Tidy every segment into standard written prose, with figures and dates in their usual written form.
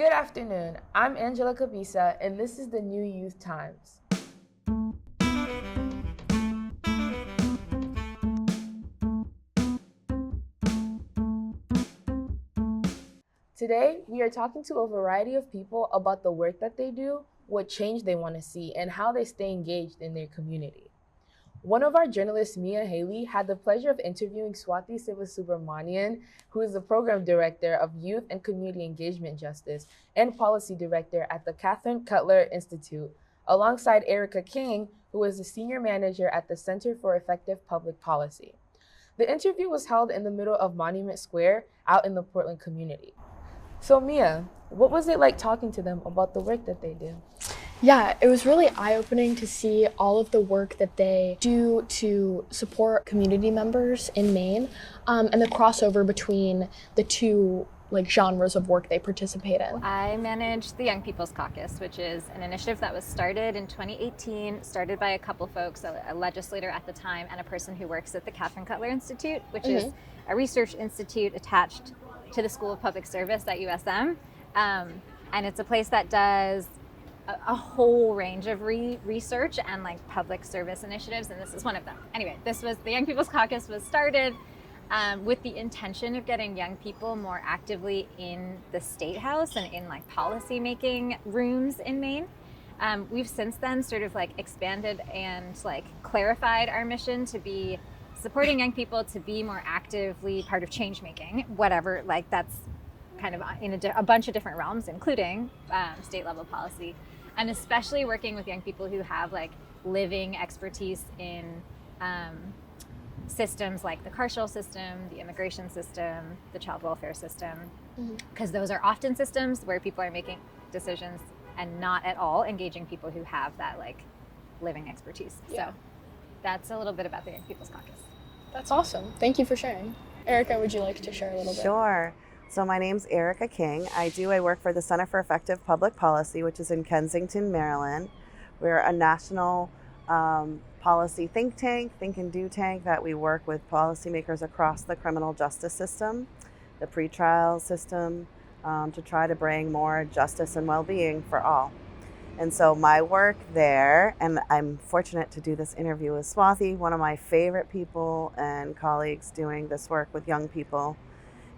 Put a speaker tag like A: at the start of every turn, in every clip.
A: Good afternoon. I'm Angela Cabisa, and this is the New Youth Times. Today, we are talking to a variety of people about the work that they do, what change they want to see, and how they stay engaged in their community. One of our journalists, Mia Haley, had the pleasure of interviewing Swati Sivasubramanian, who is the Program Director of Youth and Community Engagement Justice and Policy Director at the Catherine Cutler Institute, alongside Erica King, who is the Senior Manager at the Center for Effective Public Policy. The interview was held in the middle of Monument Square, out in the Portland community. So Mia, what was it like talking to them about the work that they do?
B: Yeah, it was really eye-opening to see all of the work that they do to support community members in Maine, and the crossover between the two genres of work they participate in.
C: I manage the Young People's Caucus, which is an initiative that was started in 2018, started by a couple folks, a legislator at the time and a person who works at the Catherine Cutler Institute, which is a research institute attached to the School of Public Service at USM. And it's a place that does a whole range of research and public service initiatives, and this is one of them. Anyway, the Young People's Caucus was started with the intention of getting young people more actively in the State House and in policy making rooms in Maine. We've since then sort of expanded and clarified our mission to be supporting young people to be more actively part of change making, whatever, that's kind of in a bunch of different realms, including state level policy, and especially working with young people who have living expertise in systems like the carceral system, the immigration system, the child welfare system, because those are often systems where people are making decisions and not at all engaging people who have that living expertise.
B: Yeah.
C: So that's a little bit about the Young People's Caucus.
B: That's awesome. Thank you for sharing. Erica, would you like to share a little bit?
D: Sure. So my name's Erica King. I work for the Center for Effective Public Policy, which is in Kensington, Maryland. We're a national policy think and do tank that we work with policymakers across the criminal justice system, the pretrial system, to try to bring more justice and well-being for all. And so my work there, and I'm fortunate to do this interview with Swati, one of my favorite people and colleagues doing this work with young people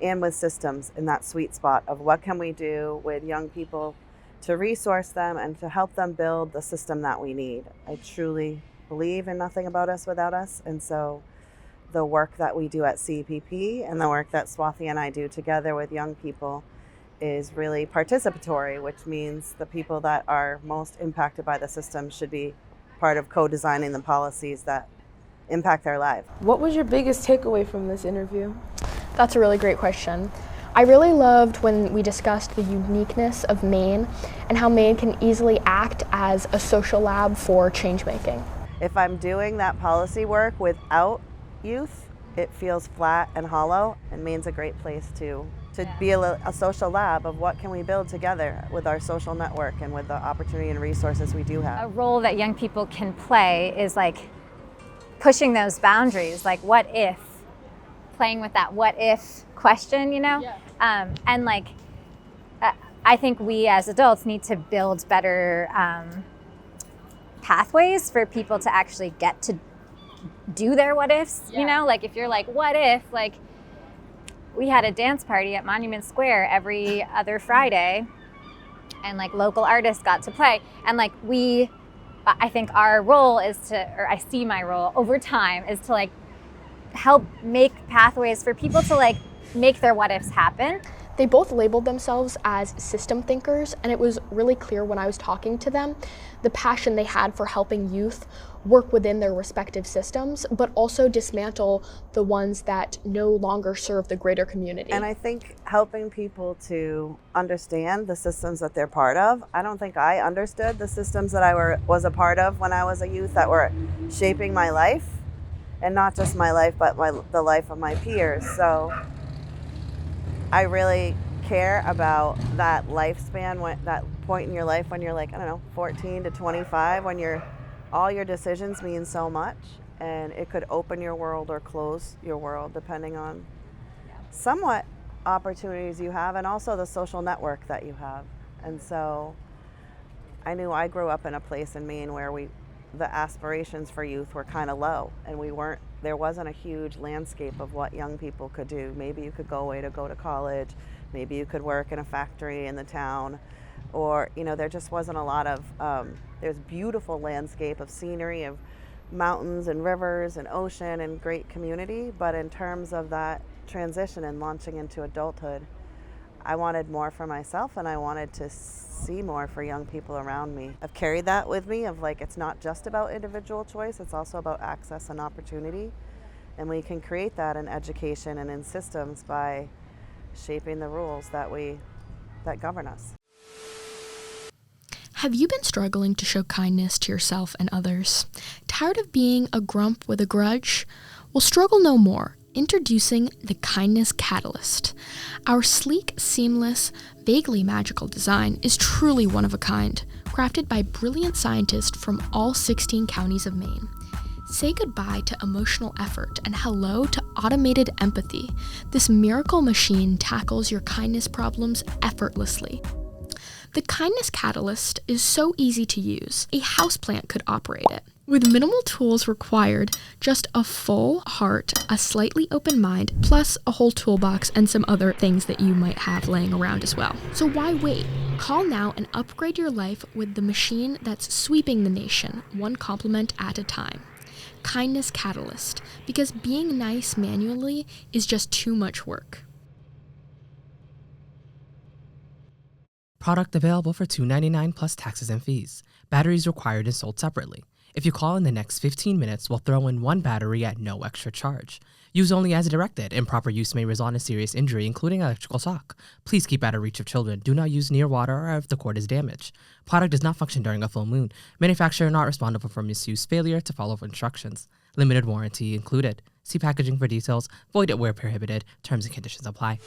D: and with systems in that sweet spot of what can we do with young people to resource them and to help them build the system that we need. I truly believe in nothing about us without us. And so the work that we do at CPP and the work that Swati and I do together with young people is really participatory, which means the people that are most impacted by the system should be part of co-designing the policies that impact their lives.
A: What was your biggest takeaway from this interview?
B: That's a really great question. I really loved when we discussed the uniqueness of Maine and how Maine can easily act as a social lab for change making.
D: If I'm doing that policy work without youth, it feels flat and hollow, and Maine's a great place to be a social lab of what can we build together with our social network and with the opportunity and resources we do have.
C: A role that young people can play is pushing those boundaries, what if, playing with that what if question, Yeah. And I think we as adults need to build better pathways for people to actually get to do their what ifs, if you're what if, we had a dance party at Monument Square every other Friday, and local artists got to play, and I think our role is or I see my role over time is to help make pathways for people to make their what ifs happen.
B: They both labeled themselves as system thinkers, and it was really clear when I was talking to them the passion they had for helping youth work within their respective systems, but also dismantle the ones that no longer serve the greater community.
D: And I think helping people to understand the systems that they're part of. I don't think I understood the systems that I was a part of when I was a youth that were shaping my life, and not just my life, but the life of my peers. So I really care about that lifespan, that point in your life when you're 14 to 25, when all your decisions mean so much, and it could open your world or close your world depending on somewhat opportunities you have and also the social network that you have. And so I knew I grew up in a place in Maine where the aspirations for youth were kind of low, and there wasn't a huge landscape of what young people could do. Maybe you could go away to go to college, maybe you could work in a factory in the town, or there just wasn't a lot of there's beautiful landscape of scenery, of mountains and rivers and ocean and great community, but in terms of that transition and launching into adulthood, I wanted more for myself, and I wanted to see more for young people around me. I've carried that with me of it's not just about individual choice, it's also about access and opportunity. And we can create that in education and in systems by shaping the rules that govern us.
B: Have you been struggling to show kindness to yourself and others? Tired of being a grump with a grudge? Well, struggle no more. Introducing the Kindness Catalyst. Our sleek, seamless, vaguely magical design is truly one of a kind, crafted by brilliant scientists from all 16 counties of Maine. Say goodbye to emotional effort and hello to automated empathy. This miracle machine tackles your kindness problems effortlessly. The Kindness Catalyst is so easy to use, a houseplant could operate it. With minimal tools required, just a full heart, a slightly open mind, plus a whole toolbox and some other things that you might have laying around as well. So why wait? Call now and upgrade your life with the machine that's sweeping the nation, one compliment at a time. Kindness Catalyst, because being nice manually is just too much work.
E: Product available for $2.99 plus taxes and fees. Batteries required and sold separately. If you call in the next 15 minutes, we'll throw in one battery at no extra charge. Use only as directed. Improper use may result in serious injury, including electrical shock. Please keep out of reach of children. Do not use near water or if the cord is damaged. Product does not function during a full moon. Manufacturer not responsible for misuse, failure to follow instructions. Limited warranty included. See packaging for details. Void it where prohibited. Terms and conditions apply.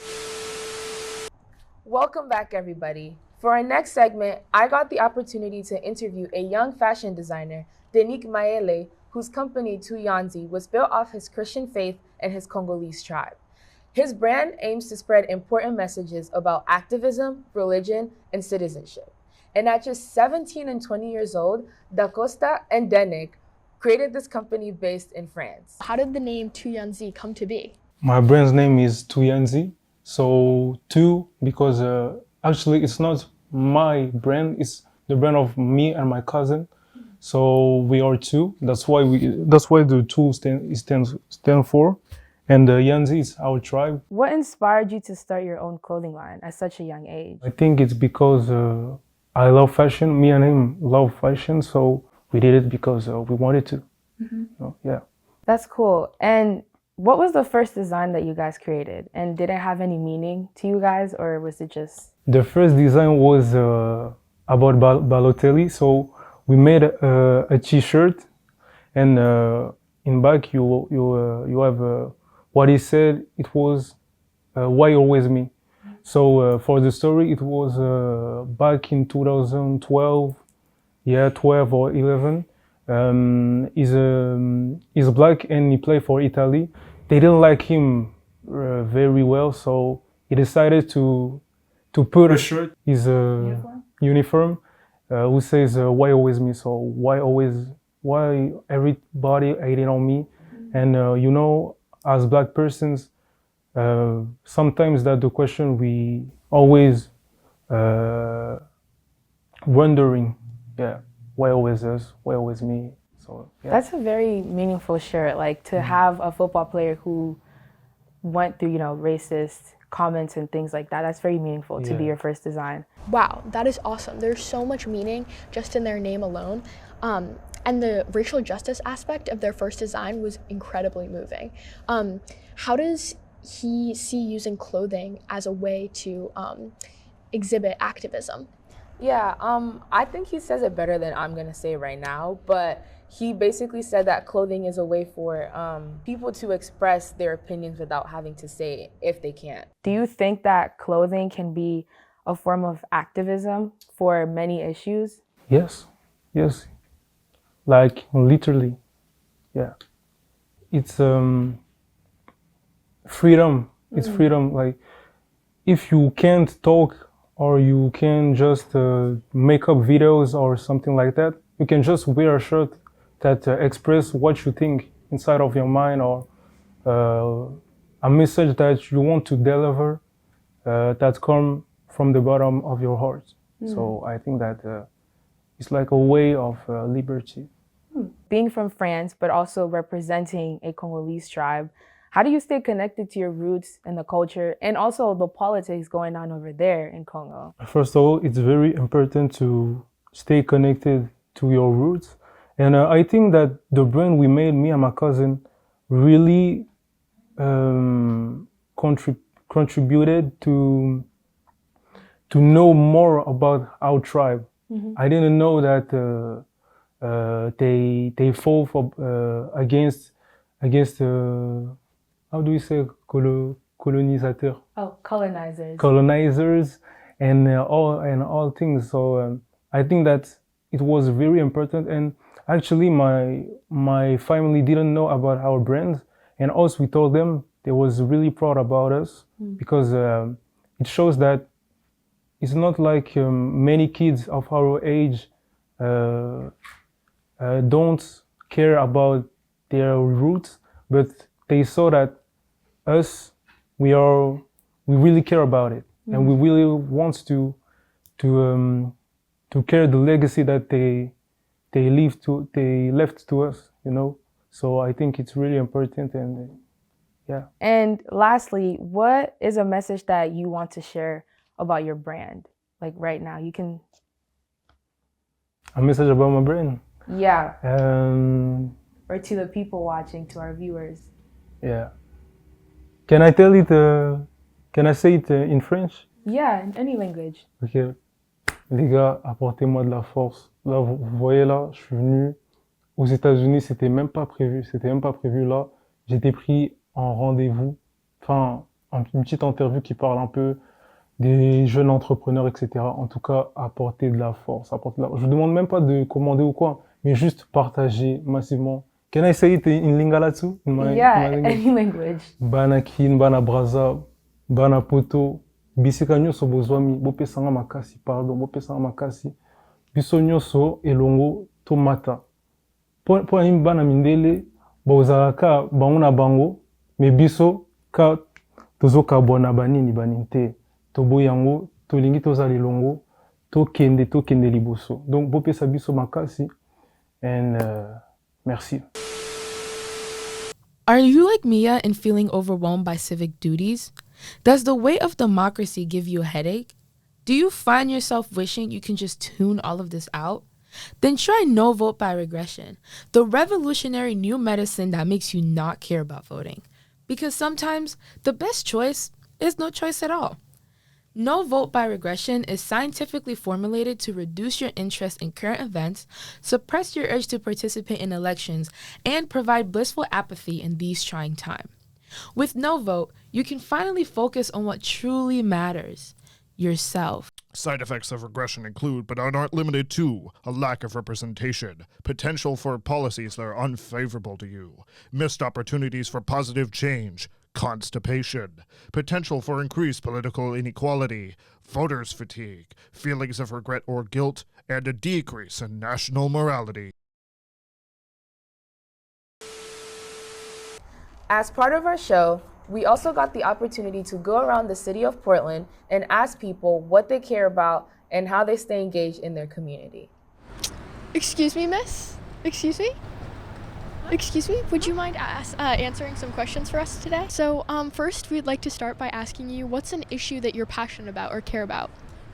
A: Welcome back, everybody. For our next segment, I got the opportunity to interview a young fashion designer, Denik Maele, whose company Tuyanzi was built off his Christian faith and his Congolese tribe. His brand aims to spread important messages about activism, religion, and citizenship. And at just 17 and 20 years old, Da Costa and Denik created this company based in France.
B: How did the name Tuyanzi come to be?
F: My brand's name is Tuyanzi. So two, because actually it's not my brand, it's the brand of me and my cousin. So we are two. That's why the two stand for. And Yanzi is our tribe.
A: What inspired you to start your own clothing line at such a young age?
F: I think it's because I love fashion. Me and him love fashion, so we did it because we wanted to.
A: Mm-hmm.
F: So, yeah.
A: That's cool. And what was the first design that you guys created? And did it have any meaning to you guys, or was it just...
F: The first design was about Balotelli. So we made a t-shirt, and in back you have what he said. It was why always me. So for the story, it was back in 2012, 12 or 11. He's black and he played for Italy. They didn't like him very well, so he decided to put a shirt, his uniform, who says why always me. So why everybody hating on me? And as black persons, sometimes that's the question we always wondering. Yeah. Why always us? Why always me? So yeah.
A: That's a very meaningful shirt. Like to have a football player who went through, racist comments and things like that. That's very meaningful to be your first design.
B: Wow, that is awesome. There's so much meaning just in their name alone. And the racial justice aspect of their first design was incredibly moving. How does he see using clothing as a way to exhibit activism?
A: Yeah, I think he says it better than I'm gonna say right now, but he basically said that clothing is a way for people to express their opinions without having to say it if they can't. Do you think that clothing can be a form of activism for many issues?
F: Yes, like literally, yeah. It's freedom. It's freedom. Like if you can't talk or you can just make up videos or something like that, you can just wear a shirt that express what you think inside of your mind, or a message that you want to deliver that come from the bottom of your heart. So I think that it's like a way of liberty.
A: Being from France, but also representing a Congolese tribe, how do you stay connected to your roots and the culture and also the politics going on over there in Congo?
F: First of all, it's very important to stay connected to your roots. And I think that the brand we made, me and my cousin, really contributed to know more about our tribe. I didn't know that they fought for against how do we say colonisateur?
A: Oh, colonizers.
F: Colonizers and all things. So I think that it was very important. And actually, my family didn't know about our brand, and also we told them. They was really proud about us because it shows that it's not like many kids of our age don't care about their roots, but they saw that us, we really care about it, and we really want to carry the legacy that they left to us, you know. So I think it's really important, and yeah.
A: And lastly, what is a message that you want to share about your brand? Like right now, you can.
F: A message about my brand?
A: Yeah. Or to the people watching, to our viewers.
F: Yeah. Can I tell it? Can I say it in French?
A: Yeah, in any language.
F: Ok. Les gars, apportez-moi de la force. Là, vous voyez là, je suis venu aux États-Unis. C'était même pas prévu. C'était même pas prévu là. J'étais pris en rendez-vous. Enfin, une petite interview qui parle un peu des jeunes entrepreneurs, etc. En tout cas, apporter de la force. Je vous demande même pas de commander ou quoi, mais juste partager massivement. Can I say it in Lingala too?
A: Yeah, any language.
F: Bana kin, bana braza, bana poto. Bisika nyonso bozwami, bopesanga makasi, pardon, bopesanga makasi. Biso nyonso elongo tomata. Po ani bana mindele, bozalaka bango na bango, me biso ka tozoka bona banini baninte. Tobo yango, tolingi tozala elongo, tokende liboso. Donc bopesa biso makasi, and merci.
A: Are you like Mia in feeling overwhelmed by civic duties? Does the weight of democracy give you a headache? Do you find yourself wishing you can just tune all of this out? Then try no vote by regression, the revolutionary new medicine that makes you not care about voting. Because sometimes the best choice is no choice at all. No vote by regression is scientifically formulated to reduce your interest in current events, suppress your urge to participate in elections, and provide blissful apathy in these trying times. With no vote, you can finally focus on what truly matters, yourself.
G: Side effects of regression include, but are not limited to, a lack of representation, potential for policies that are unfavorable to you, missed opportunities for positive change, constipation, potential for increased political inequality, voters' fatigue, feelings of regret or guilt, and a decrease in national morality.
A: As part of our show, we also got the opportunity to go around the city of Portland and ask people what they care about and how they stay engaged in their community.
B: Excuse me, miss? Excuse me? Excuse me, would you mind answering some questions for us today? So first, we'd like to start by asking you, what's an issue that you're passionate about or care about?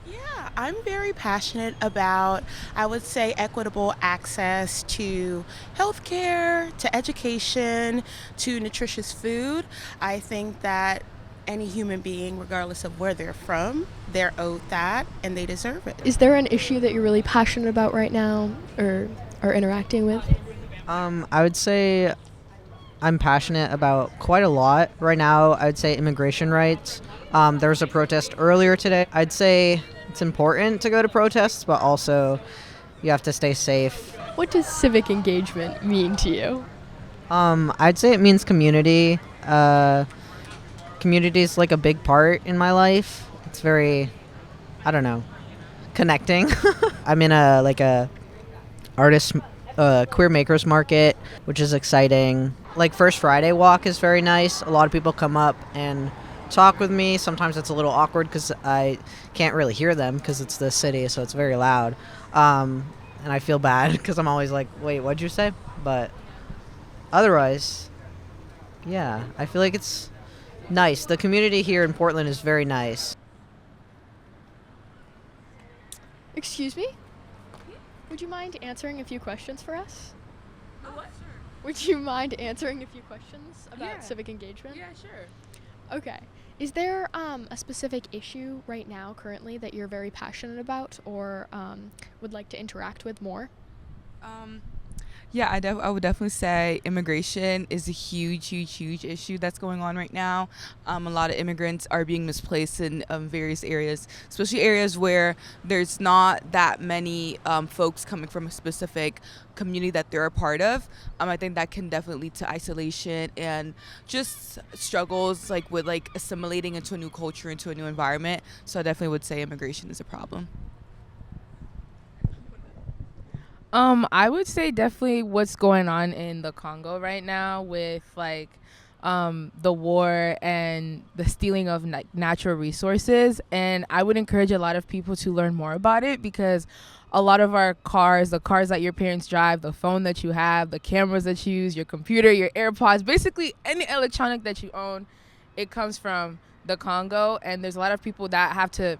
H: Yeah, I'm very passionate about, I would say, equitable access to healthcare, to education, to nutritious food. I think that any human being, regardless of where they're from, they're owed that and they deserve it.
B: Is there an issue that you're really passionate about right now or are interacting with?
I: I would say I'm passionate about quite a lot. Right now, I would say immigration rights. There was a protest earlier today. I'd say it's important to go to protests, but also you have to stay safe.
B: What does civic engagement mean to you?
I: I'd say it means community. community is like a big part in my life. It's very, I don't know, connecting. I'm in a artist queer makers market, which is exciting. Like First Friday walk is very nice. A lot of people come up and talk with me. Sometimes it's a little awkward because I can't really hear them because it's the city, so it's very loud. And I feel bad because I'm always like, wait, what'd you say? But otherwise, yeah, I feel like it's nice. The community here in Portland is very nice.
B: Excuse me? Would you mind answering a few questions for us?
A: What? Sure.
B: Would you mind answering a few questions about civic engagement?
A: Yeah, sure.
B: Okay. Is there a specific issue right now currently that you're very passionate about or would like to interact with more?
J: Yeah, I would definitely say immigration is a huge issue that's going on right now. A lot of immigrants are being misplaced in various areas, especially areas where there's not that many folks coming from a specific community that they're a part of. I think that can definitely lead to isolation and just struggles like with like assimilating into a new culture, into a new environment. So I definitely would say immigration is a problem.
A: I would say definitely what's going on in the Congo right now with like the war and the stealing of natural resources. And I would encourage a lot of people to learn more about it because a lot of our cars, the cars that your parents drive, the phone that you have, the cameras that you use, your computer, your AirPods, basically any electronic that you own, it comes from the Congo. And there's a lot of people that have to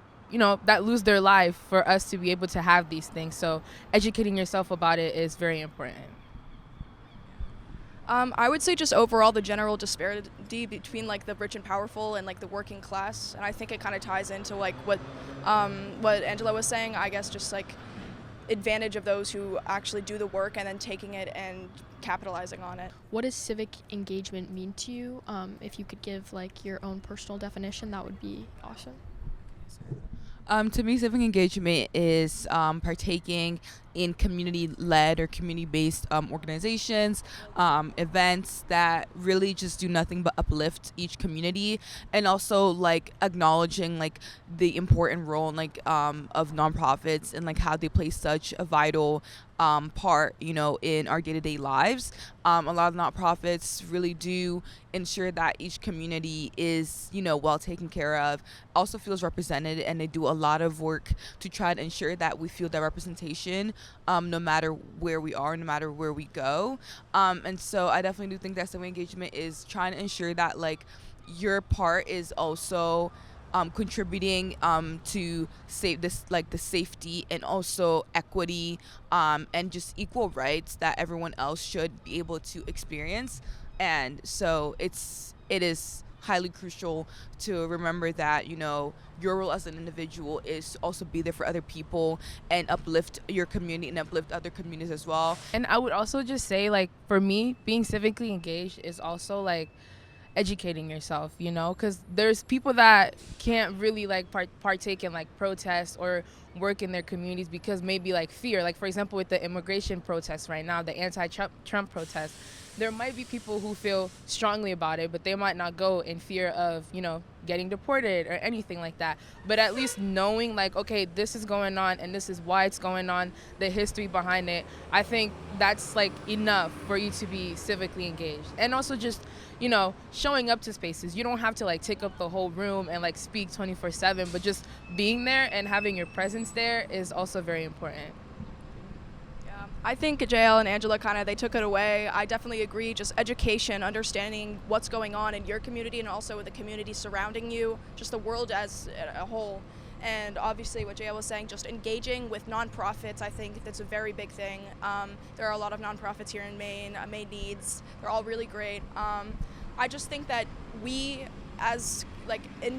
A: that lose their life for us to be able to have these things. So educating yourself about it is very important.
K: I would say just overall the general disparity between like the rich and powerful and like the working class, and I think it kind of ties into like what Angela was saying. I guess just like advantage of those who actually do the work and then taking it and capitalizing on it.
B: What does civic engagement mean to you? If you could give like your own personal definition, that would be awesome.
J: To me, civic engagement is partaking in community-led or community-based organizations, events that really just do nothing but uplift each community, and also like acknowledging like the important role like of nonprofits and like how they play such a vital part, in our day-to-day lives. A lot of nonprofits really do ensure that each community is, well taken care of, also feels represented, and they do a lot of work to try to ensure that we feel that representation, no matter where we are, no matter where we go. And so I definitely do think that civic engagement is trying to ensure that like your part is also contributing to save this like the safety and also equity and just equal rights that everyone else should be able to experience. And so it is highly crucial to remember that your role as an individual is to also be there for other people and uplift your community and uplift other communities as well.
A: And I would also just say, like, for me, being civically engaged is also like educating yourself, because there's people that can't really like partake in like protests or work in their communities because maybe like fear, like for example with the immigration protests right now, the anti-Trump protests, there might be people who feel strongly about it, but they might not go in fear of getting deported or anything like that. But at least knowing like, okay, this is going on and this is why it's going on, the history behind it, I think that's like enough for you to be civically engaged. And also just showing up to spaces. You don't have to like take up the whole room and like speak 24/7, but just being there and having your presence there is also very important.
K: Yeah, I think JL and Angela they took it away. I definitely agree. Just education, understanding what's going on in your community and also with the community surrounding you, just the world as a whole. And obviously what JL was saying, just engaging with nonprofits, I think that's a very big thing. There are a lot of nonprofits here in Maine, Maine Needs, they're all really great. I just think that we as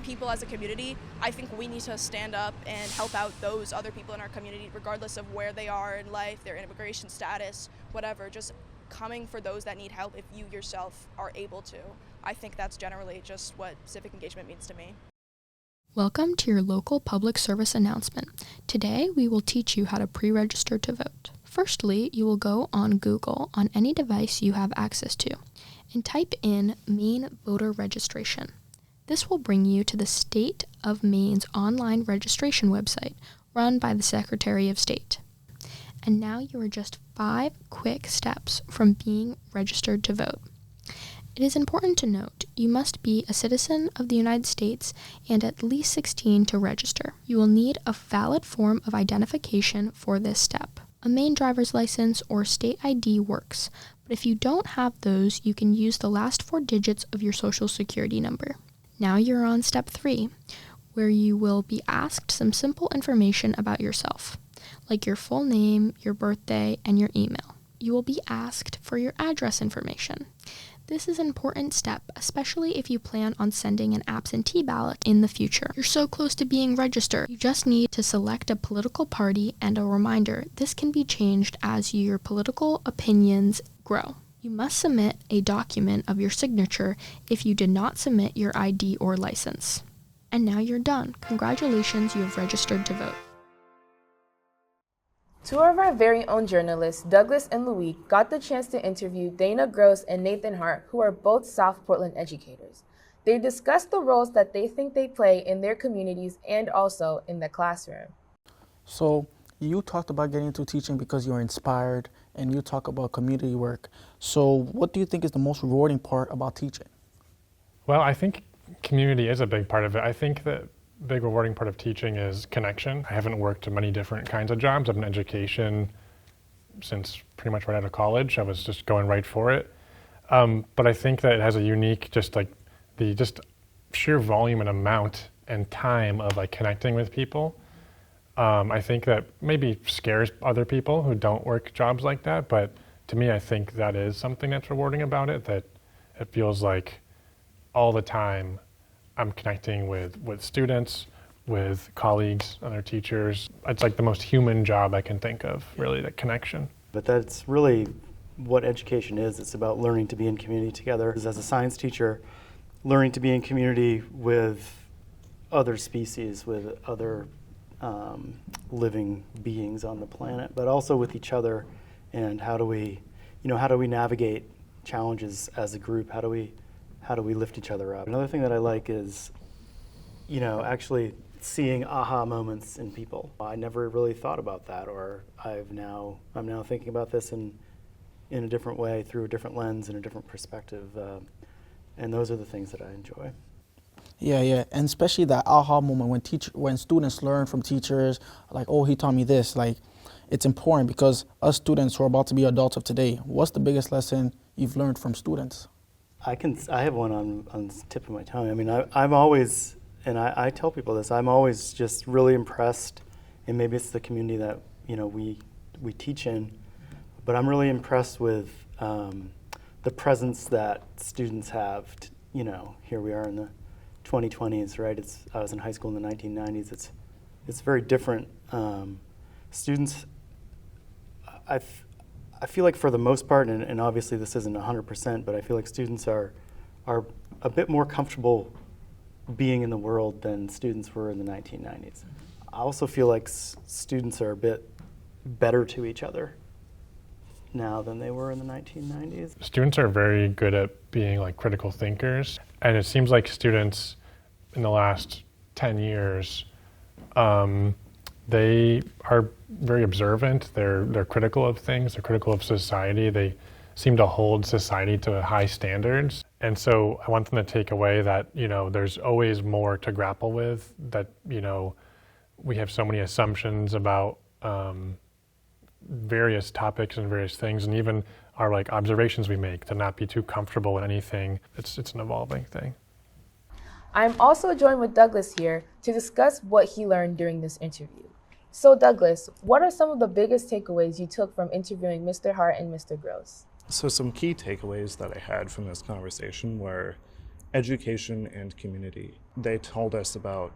K: people as a community, I think we need to stand up and help out those other people in our community, regardless of where they are in life, their immigration status, whatever, just coming for those that need help if you yourself are able to. I think that's generally just what civic engagement means to me.
B: Welcome to your local public service announcement. Today, we will teach you how to pre-register to vote. Firstly, you will go on Google on any device you have access to and type in Maine voter registration. This will bring you to the State of Maine's online registration website, run by the Secretary of State. And now you are just 5 quick steps from being registered to vote. It is important to note you must be a citizen of the United States and at least 16 to register. You will need a valid form of identification for this step. A Maine driver's license or state ID works, but if you don't have those, you can use the last 4 digits of your social security number. Now you're on step 3, where you will be asked some simple information about yourself, like your full name, your birthday, and your email. You will be asked for your address information. This is an important step, especially if you plan on sending an absentee ballot in the future. You're so close to being registered. You just need to select a political party, and a reminder, this can be changed as your political opinions grow. You must submit a document of your signature if you did not submit your ID or license. And now you're done. Congratulations, you have registered to vote.
A: 2 of our very own journalists, Douglas and Louis, got the chance to interview Dana Gross and Nathan Hart, who are both South Portland educators. They discussed the roles that they think they play in their communities and also in the classroom.
L: So you talked about getting into teaching because you're inspired, and you talk about community work. So what do you think is the most rewarding part about teaching?
M: Well, I think community is a big part of it. I think that big rewarding part of teaching is connection. I haven't worked many different kinds of jobs. I've been in education since pretty much right out of college. I was just going right for it. But I think that it has a unique, just sheer volume and amount and time of connecting with people. I think that maybe scares other people who don't work jobs like that, but to me, I think that is something that's rewarding about it, that it feels like all the time I'm connecting with students, with colleagues, other teachers. It's like the most human job I can think of, really, that connection.
N: But that's really what education is. It's about learning to be in community together. As a science teacher, learning to be in community with other species, with other living beings on the planet, but also with each other, and how do we navigate challenges as a group? How do we lift each other up? Another thing that I like is, actually seeing aha moments in people. I never really thought about that, or I'm now thinking about this in a different way, through a different lens and a different perspective, and those are the things that I enjoy.
L: Yeah, and especially that aha moment when students learn from teachers, like, oh, he taught me this. Like, it's important because us students who are about to be adults of today, what's the biggest lesson you've learned from students?
N: I have one on the tip of my tongue. I mean, I'm always, and I tell people this, I'm always just really impressed, and maybe it's the community that we teach in, but I'm really impressed with the presence that students have. Here we are in the 2020s, right? I was in high school in the 1990s. It's very different. Students, I feel like for the most part, and obviously this isn't 100%, but I feel like students are a bit more comfortable being in the world than students were in the 1990s. I also feel like students are a bit better to each other now than they were in the 1990s.
M: Students are very good at being critical thinkers, and it seems like students in the last 10 years, they are very observant. They're critical of things. They're critical of society. They seem to hold society to high standards. And so I want them to take away that, there's always more to grapple with, that, we have so many assumptions about various topics and various things, and even our observations we make, to not be too comfortable with anything. It's an evolving thing.
A: I'm also joined with Douglas here to discuss what he learned during this interview. So Douglas, what are some of the biggest takeaways you took from interviewing Mr. Hart and Mr. Gross?
G: So some key takeaways that I had from this conversation were education and community. They told us about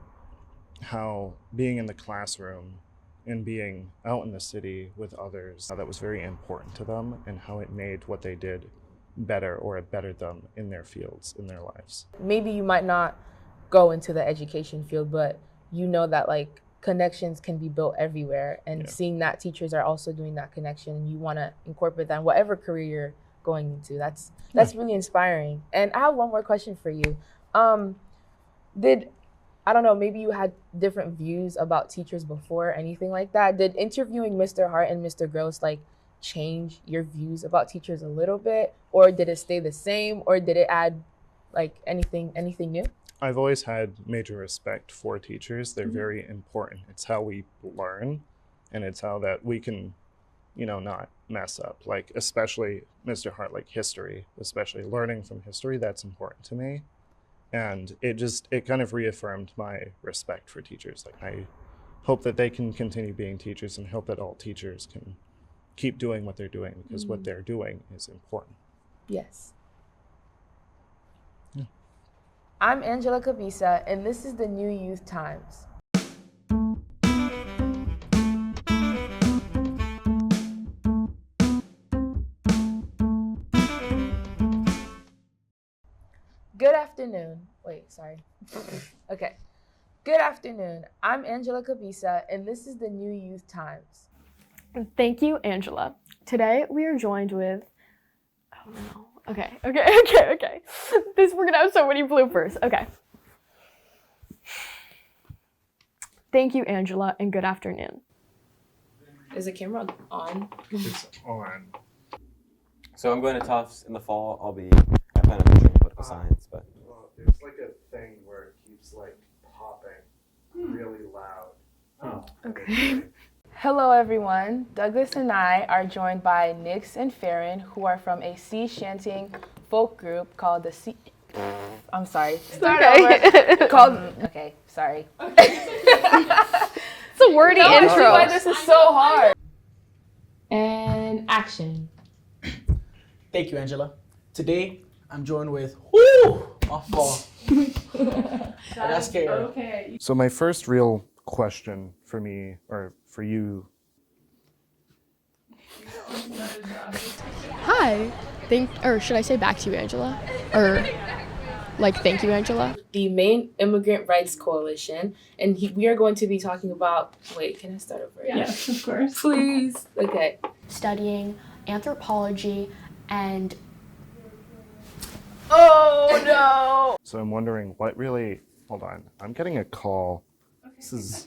G: how being in the classroom and being out in the city with others, that was very important to them, and how it made what they did better, or it bettered them in their fields, in their lives.
A: Maybe you might not go into the education field, but that connections can be built everywhere, and seeing that teachers are also doing that connection, and you want to incorporate that in whatever career you're going into. That's really inspiring. And I have one more question for you. I don't know, maybe you had different views about teachers before, anything like that. Did interviewing Mr. Hart and Mr. Gross like change your views about teachers a little bit, or did it stay the same, or did it add like anything new?
G: I've always had major respect for teachers. They're very important. It's how we learn, and it's how that we can, not mess up. Like, especially Mr. Hart, like history, especially learning from history, that's important to me. And it kind of reaffirmed my respect for teachers. Like, I hope that they can continue being teachers, and hope that all teachers can keep doing what they're doing, because what they're doing is important.
A: Yes. Yeah. I'm Angela Cabisa, and this is the New Youth Times. Good afternoon. Wait, sorry. Okay. Good afternoon. I'm Angela Cabisa, and this is the New Youth Times.
B: Thank you, Angela. Today we are joined with, oh no. Okay. We're gonna have so many bloopers. Okay. Thank you, Angela, and good afternoon.
A: Is the camera on?
G: It's on.
O: So I'm going to Tufts in the fall. I plan on majoring in political science, but.
G: Well, there's like a thing where it keeps like popping really loud.
O: Oh.
B: Okay.
A: Hello, everyone. Douglas and I are joined by Nix and Farron, who are from a sea shantying folk group called the Sea. I'm sorry. Start over. Okay, sorry.
B: It's a wordy intro.
A: See why this is so hard. And action.
L: Thank you, Angela. Today, I'm joined with, off ball. I got scared.
A: Okay.
G: So my first real question for me, or for you.
B: Hi. Or should I say back to you, Angela? Or thank you, Angela?
A: The Maine Immigrant Rights Coalition, and we are going to be talking about, wait, can I start over?
P: Yes, of course.
A: Please. Okay.
B: Studying anthropology and...
A: Oh, no.
G: So I'm wondering hold on, I'm getting a call. Okay. This is,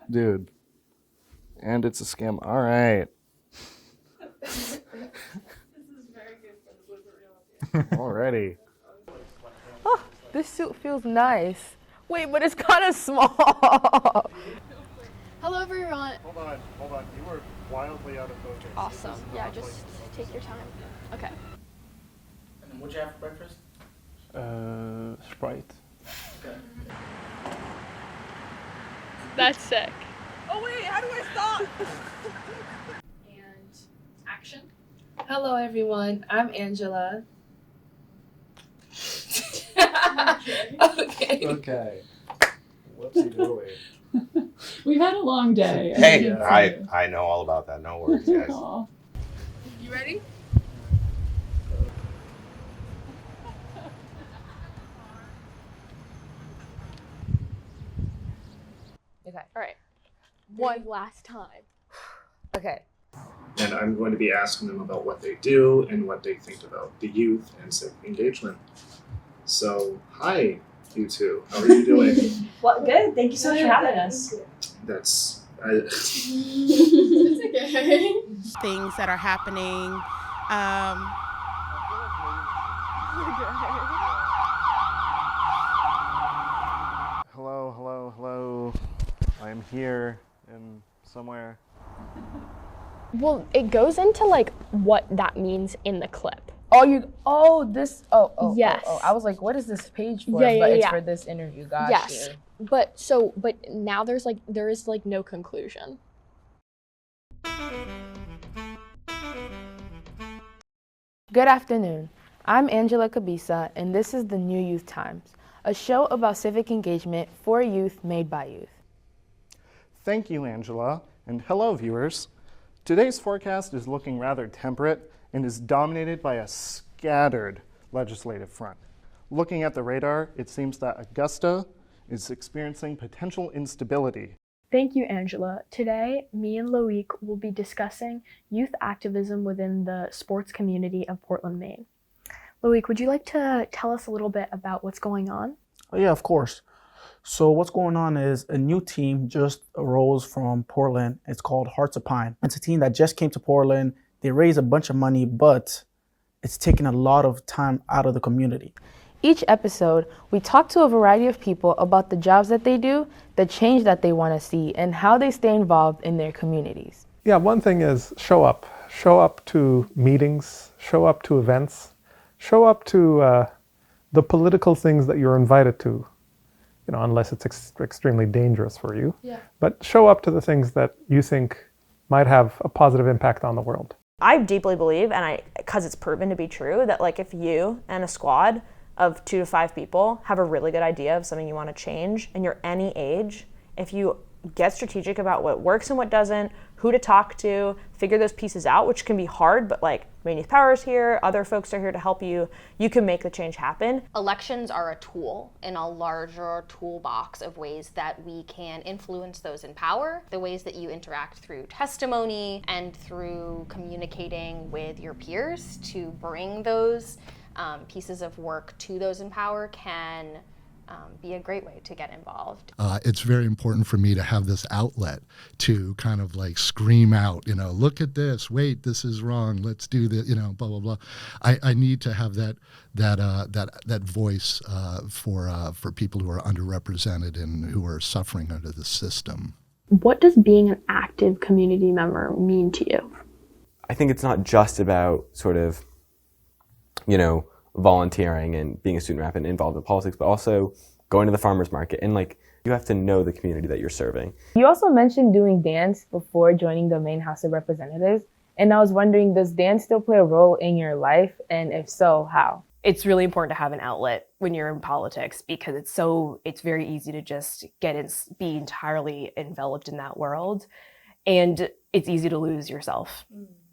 G: dude, and it's a scam. All right.
P: This is very good for the blooper reel.
G: Alrighty.
A: Oh, this suit feels nice. Wait, but it's kind of small.
B: Hello, everyone.
G: Hold on. You were wildly out of focus.
B: Awesome. Yeah, just take your time. Okay.
L: And then what'd you have for breakfast?
F: Sprite.
L: Okay.
B: That's sick.
P: Oh wait, how do I stop?
B: And action.
A: Hello, everyone. I'm Angela. Okay.
G: What's he doing?
P: We've had a long day.
Q: Hey, I know all about that. No worries, guys.
P: Aw.
A: You ready? Okay.
B: All right. One last time.
A: Okay.
R: And I'm going to be asking them about what they do and what they think about the youth and civic engagement. So, hi, you two. How are you doing?
P: Well, good. Thank you so much for having us.
R: That's...
P: It's okay.
H: Things that are happening.
G: Hello. I'm here in somewhere.
B: Well, it goes into what that means in the clip.
A: Yes.
B: Oh,
A: I was like, what is this page for?
B: Yeah,
A: but it's
B: yeah.
A: for this interview. Got
B: Yes.
A: you.
B: But now there is no conclusion.
A: Good afternoon. I'm Angela Cabisa, and this is the New Youth Times, a show about civic engagement for youth made by youth.
G: Thank you, Angela, and hello, viewers. Today's forecast is looking rather temperate and is dominated by a scattered legislative front. Looking at the radar, it seems that Augusta is experiencing potential instability.
B: Thank you, Angela. Today, me and Loic will be discussing youth activism within the sports community of Portland, Maine. Loic, would you like to tell us a little bit about what's going on?
L: Oh, yeah, of course. So what's going on is a new team just arose from Portland. It's called Hearts of Pine. It's a team that just came to Portland. They raised a bunch of money, but it's taken a lot of time out of the community.
A: Each episode, we talk to a variety of people about the jobs that they do, the change that they want to see, and how they stay involved in their communities.
M: Yeah, one thing is show up. Show up to meetings, show up to events, show up to the political things that you're invited to, unless it's extremely dangerous for you.
A: Yeah.
M: But show up to the things that you think might have a positive impact on the world.
S: I deeply believe, and because it's proven to be true, that like if you and a squad of 2 to 5 people have a really good idea of something you want to change, and you're any age, if you get strategic about what works and what doesn't, who to talk to, figure those pieces out, which can be hard, but like Maine Youth Power is here, other folks are here to help you, you can make the change happen.
T: Elections are a tool in a larger toolbox of ways that we can influence those in power, the ways that you interact through testimony and through communicating with your peers to bring those pieces of work to those in power can be a great way to get involved.
U: It's very important for me to have this outlet to kind of like scream out, look at this, wait, this is wrong, let's do this, blah, blah, blah. I need to have that voice for people who are underrepresented and who are suffering under the system.
B: What does being an active community member mean to you?
O: I think it's not just about sort of, volunteering and being a student rep and involved in politics, but also going to the farmer's market. And you have to know the community that you're serving.
A: You also mentioned doing dance before joining the Maine House of Representatives. And I was wondering, does dance still play a role in your life? And if so, how?
V: It's really important to have an outlet when you're in politics because it's very easy to just be entirely enveloped in that world. And it's easy to lose yourself.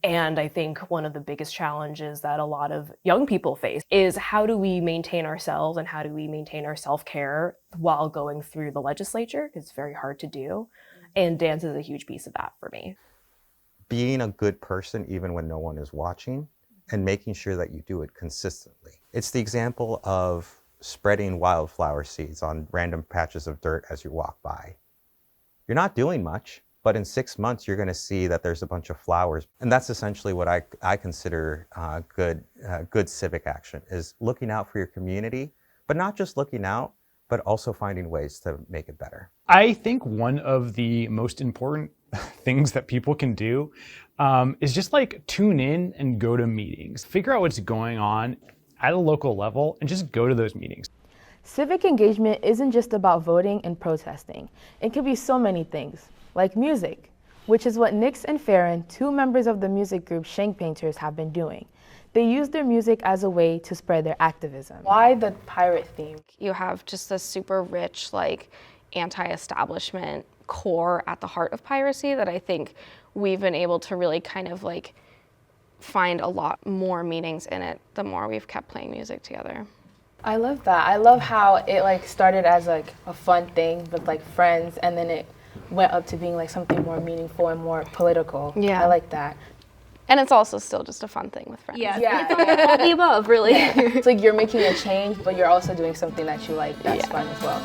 V: And I think one of the biggest challenges that a lot of young people face is how do we maintain ourselves and how do we maintain our self-care while going through the legislature? It's very hard to do. And dance is a huge piece of that for me.
W: Being a good person even when no one is watching and making sure that you do it consistently. It's the example of spreading wildflower seeds on random patches of dirt as you walk by. You're not doing much. But in 6 months, you're going to see that there's a bunch of flowers. And that's essentially what I consider good civic action, is looking out for your community, but not just looking out, but also finding ways to make it better.
X: I think one of the most important things that people can do is just tune in and go to meetings. Figure out what's going on at a local level and just go to those meetings.
A: Civic engagement isn't just about voting and protesting. It could be so many things. Like music, which is what Nix and Farron, 2 members of the music group Shank Painters, have been doing. They use their music as a way to spread their activism. Why the pirate theme?
Y: You have just this super rich, anti-establishment core at the heart of piracy that I think we've been able to really kind of find a lot more meanings in it the more we've kept playing music together.
A: I love that. I love how it started as a fun thing with friends, and then it went up to being something more meaningful and more political.
Y: Yeah.
A: I like that.
Y: And it's also still just a fun thing with friends.
A: Yeah.
Y: It's all the above, really.
A: Yeah. It's you're making a change, but you're also doing something that you like that's fun as well.